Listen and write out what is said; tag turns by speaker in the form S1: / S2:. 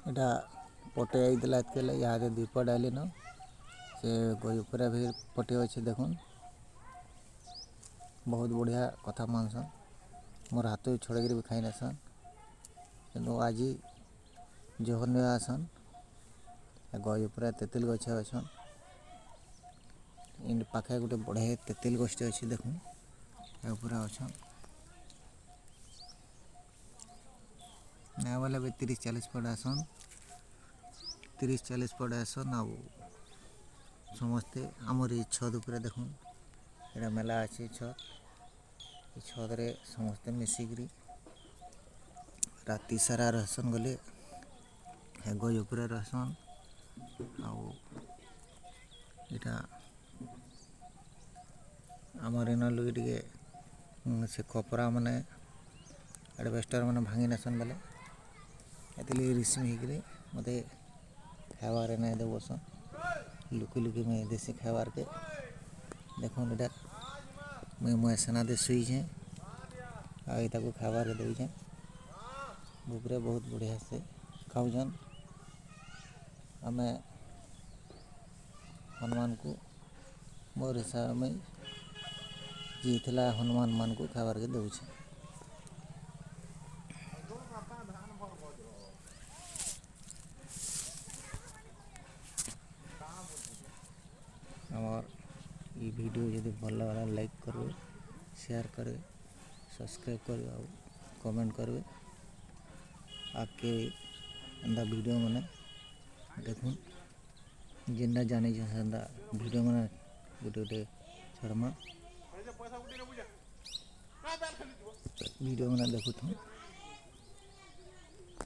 S1: ଏଇଟା ପଟେ ଆଇଥିଲା ଏତକେଲେ ଇହାଦେ ଦୁଇ ପଟ ଆଇଲିନ ସେ ଗଜ ଉପରେ ବି ପଟେ ଅଛି ଦେଖୁନ୍ ବହୁତ ବଢ଼ିଆ କଥା ମାନସନ୍ ମୋର୍ ହାତ ଛଡ଼େଇକିରି ବି ଖାଇ ନେସନ୍ କିନ୍ତୁ ଆଜି ଜହର୍ନି ଆସନ୍ ଗଜ ଉପରେ ତେତିଲ୍ ଗଛ ଅଛନ୍ इन पाखे गोटे बढ़िया तेतिल गछटे अच्छे देखुन पूरा अछन ना बोले भी 30-40 फट आसन 30-40 फट आसन आउ समस्ते आमर ये छत उपरे देखुन एटा मेला अच्छे छत ये छत रे समस्ते मिसिकी राति सारा रहसन गले गज उपरे रहसन आउ इटा आमर इन लुई टे से कपड़ा मैंने एडवेस्टर मैंने भांगी नेसन बेले ये रिस्म होकर मत खाबार नहीं दे बसन लुकी लुकी मैं देसी खाबार के देखो इटा मुझे सेना दे शुईचे आई खाबार देचे बुकरे बहुत बढ़िया से खाऊन आम हनुमान को मोर हिसाब में जीतला हनुमान मान को खाबार के दौचे आमर ये वीडियो यदि भल लगा लाइक करेंगे शेयर करेंगे सब्सक्राइब करेंगे और कमेंट करेंगे आगे एंदा वीडियो मैंने देखुन जिन्ना जानी चाहता वीडियो मैंने गोटे गोटे छड़मा वीडियो मैंने देखुँ